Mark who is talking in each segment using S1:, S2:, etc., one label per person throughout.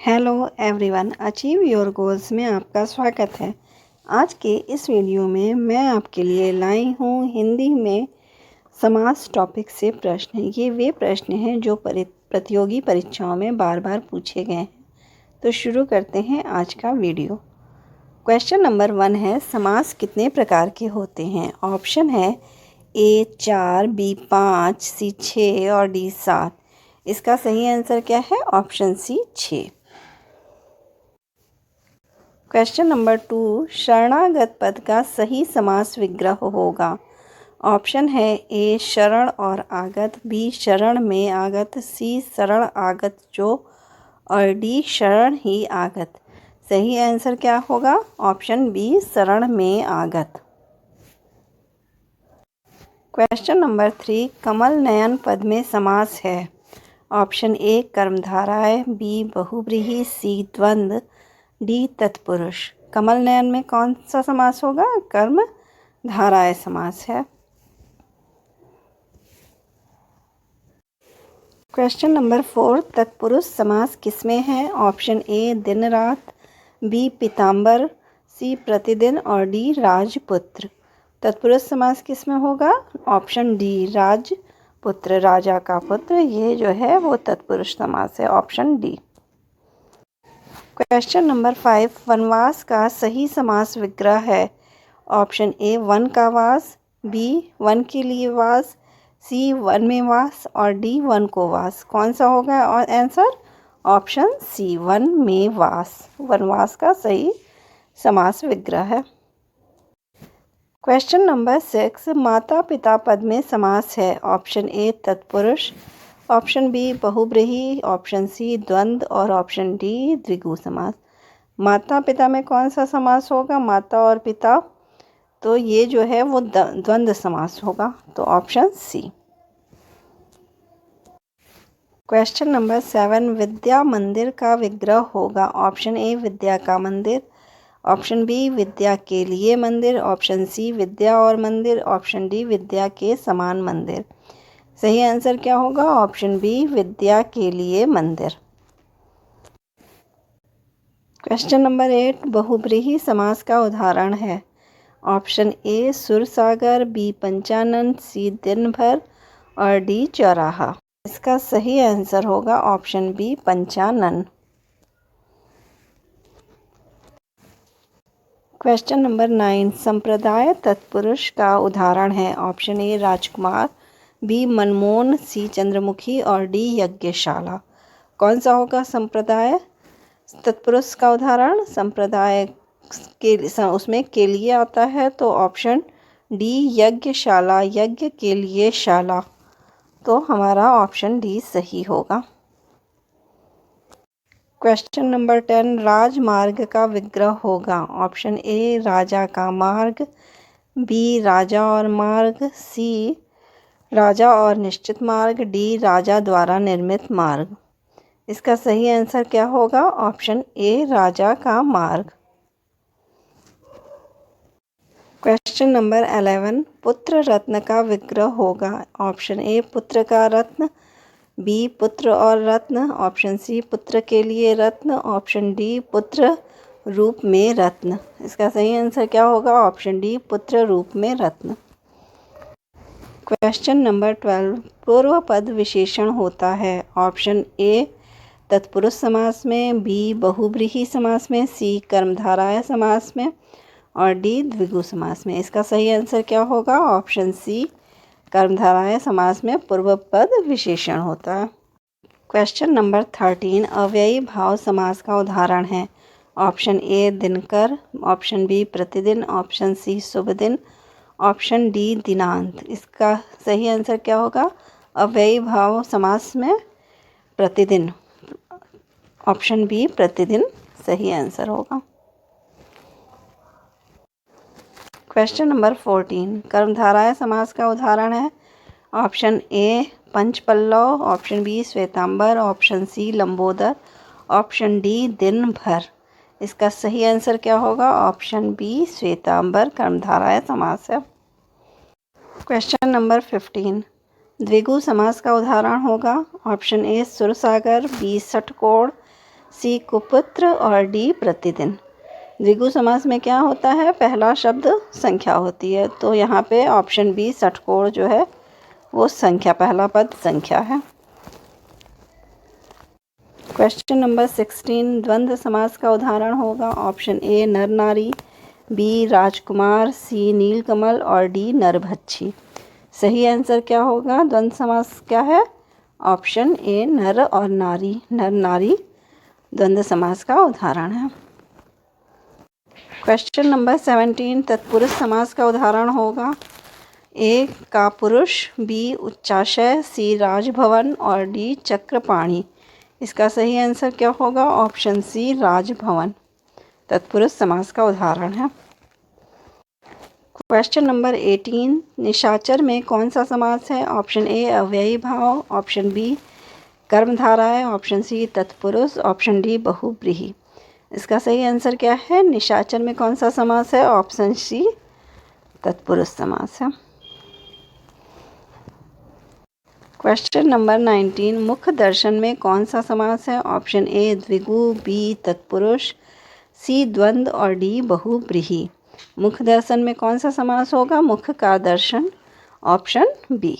S1: Hello everyone, achieve your goals में आपका स्वागत है। आज के इस वीडियो में मैं आपके लिए लाई हूँ हिंदी में समास टॉपिक से प्रश्न। ये वे प्रश्न हैं जो प्रतियोगी परीक्षाओं में बार बार पूछे गए हैं। तो शुरू करते हैं आज का वीडियो। क्वेश्चन नंबर 1 है, समास कितने प्रकार के होते हैं? ऑप्शन है ए 4, बी 5, सी 6 और डी 7। इसका सही आंसर क्या है? Option C 6। क्वेश्चन नंबर 2, शरणागत पद का सही समास विग्रह होगा। ऑप्शन है ए शरण और आगत, बी शरण में आगत, सी शरण आगत जो और डी शरण ही आगत। सही आंसर क्या होगा? ऑप्शन बी शरण में आगत। क्वेश्चन नंबर 3, कमल नयन पद में समास है। ऑप्शन ए कर्मधारय, बी बहुव्रीहि, सी द्वंद्व, डी तत्पुरुष। कमल नयन में कौन सा समास होगा? कर्म धाराय समास है। क्वेश्चन नंबर 4, तत्पुरुष समास किसमें है? ऑप्शन ए दिन रात, बी पीताम्बर, सी प्रतिदिन और डी राजपुत्र। तत्पुरुष समास किसमें होगा? ऑप्शन डी राजपुत्र, राजा का पुत्र। ये जो है वो तत्पुरुष समास है, ऑप्शन डी। क्वेश्चन नंबर 5, वनवास का सही समास विग्रह है। ऑप्शन ए वन का वास, बी वन के लिए वास, सी वन में वास और डी वन को वास। कौन सा होगा आंसर? ऑप्शन सी वन में वास, वनवास का सही समास विग्रह है। क्वेश्चन नंबर 6, माता पिता पद में समास है। ऑप्शन ए तत्पुरुष, ऑप्शन बी बहुव्रीहि, ऑप्शन सी द्वंद्व और ऑप्शन डी द्विगु समास। माता पिता में कौन सा समास होगा? माता और पिता, तो ये जो है वो द्वंद्व समास होगा, तो ऑप्शन सी। क्वेश्चन नंबर 7, विद्या मंदिर का विग्रह होगा। ऑप्शन ए विद्या का मंदिर, ऑप्शन बी विद्या के लिए मंदिर, ऑप्शन सी विद्या और मंदिर, ऑप्शन डी विद्या के समान मंदिर। सही आंसर क्या होगा? ऑप्शन बी विद्या के लिए मंदिर। क्वेश्चन नंबर 8, बहुव्रीहि समास का उदाहरण है। ऑप्शन ए सुरसागर, बी पंचानन, सी दिन भर और डी चौराहा। इसका सही आंसर होगा ऑप्शन बी पंचानन। क्वेश्चन नंबर 9, संप्रदाय तत्पुरुष का उदाहरण है। ऑप्शन ए राजकुमार, बी मनमोहन, सी चंद्रमुखी और डी यज्ञशाला। कौन सा होगा संप्रदाय तत्पुरुष का उदाहरण? संप्रदाय के उसमें के लिए आता है, तो ऑप्शन डी यज्ञशाला, यज्ञ के लिए शाला। तो हमारा ऑप्शन डी सही होगा। क्वेश्चन नंबर 10, राजमार्ग का विग्रह होगा। ऑप्शन ए राजा का मार्ग, बी राजा और मार्ग, सी राजा और निश्चित मार्ग, डी राजा द्वारा निर्मित मार्ग। इसका सही आंसर क्या होगा? ऑप्शन ए राजा का मार्ग। क्वेश्चन नंबर 11, पुत्र रत्न का विग्रह होगा। ऑप्शन ए पुत्र का रत्न, बी पुत्र और रत्न, ऑप्शन सी पुत्र के लिए रत्न, ऑप्शन डी पुत्र रूप में रत्न। इसका सही आंसर क्या होगा? ऑप्शन डी पुत्र रूप में रत्न। क्वेश्चन नंबर 12, पूर्व पद विशेषण होता है। ऑप्शन ए तत्पुरुष समास में, बी बहुव्रीहि समास में, सी कर्मधारय समास में और डी द्विगु समास में। इसका सही आंसर क्या होगा? ऑप्शन सी कर्मधारय समास में पूर्व पद विशेषण होता है। क्वेश्चन नंबर 13, अव्ययी भाव समास का उदाहरण है। ऑप्शन ए दिनकर, ऑप्शन बी प्रतिदिन, ऑप्शन सी शुभ दिन, ऑप्शन डी दिनांत। इसका सही आंसर क्या होगा? अव्ययी भाव समास में प्रतिदिन, ऑप्शन बी प्रतिदिन सही आंसर होगा। क्वेश्चन नंबर 14, कर्मधारय समास का उदाहरण है। ऑप्शन ए पंचपल्लव, ऑप्शन बी श्वेतांबर, ऑप्शन सी लंबोदर, ऑप्शन डी दिन भर। इसका सही आंसर क्या होगा? ऑप्शन बी श्वेतांबर कर्मधारय समास है। क्वेश्चन नंबर 15, द्विगु समास का उदाहरण होगा। ऑप्शन ए सुरसागर, बी षटकोण, सी कुपुत्र और डी प्रतिदिन। द्विगु समास में क्या होता है, पहला शब्द संख्या होती है, तो यहाँ पे ऑप्शन बी षटकोण जो है वो संख्या, पहला पद संख्या है। क्वेश्चन नंबर 16 द्वंद्व समास का उदाहरण होगा ऑप्शन ए नर नारी, बी राजकुमार, सी नीलकमल और डी नरभक्षी। सही आंसर क्या होगा, द्वंद्व समास क्या है, ऑप्शन ए नर और नारी, नर नारी द्वंद्व समास का उदाहरण है। क्वेश्चन नंबर 17 तत्पुरुष समास का उदाहरण होगा ए कापुरुष, बी उच्चाशय, सी राजभवन और डी चक्रपाणी। इसका सही आंसर क्या होगा, ऑप्शन सी राजभवन तत्पुरुष समास का उदाहरण है। क्वेश्चन नंबर 18 निशाचर में कौन सा समास है, ऑप्शन ए अव्ययी भाव, ऑप्शन बी कर्मधारय, ऑप्शन सी तत्पुरुष, ऑप्शन डी बहुब्रीहि। इसका सही आंसर क्या है, निशाचर में कौन सा समास है, ऑप्शन सी तत्पुरुष समास है। क्वेश्चन नंबर 19 मुख्य दर्शन में कौन सा समास है, ऑप्शन ए द्विगु, बी तत्पुरुष, सी द्वंद्व और डी बहुब्रीहि। मुख्य दर्शन में कौन सा समास होगा, मुख्य का दर्शन, ऑप्शन बी।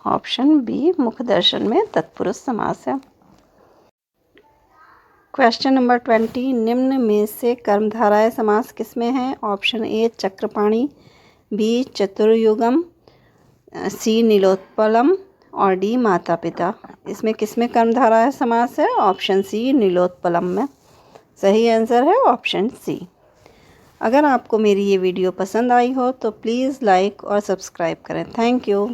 S1: ऑप्शन बी मुख्य दर्शन में तत्पुरुष समास है। क्वेश्चन नंबर 20 निम्न में से कर्मधारय समास किसमें है, ऑप्शन ए चक्रपाणी, बी चतुर्युगम, सी नीलोत्पलम और डी माता पिता। इसमें किसमें कर्मधारय समास है, ऑप्शन सी नीलोत्पलम में। सही आंसर है ऑप्शन सी। अगर आपको मेरी ये वीडियो पसंद आई हो तो प्लीज़ लाइक और सब्सक्राइब करें। Thank you.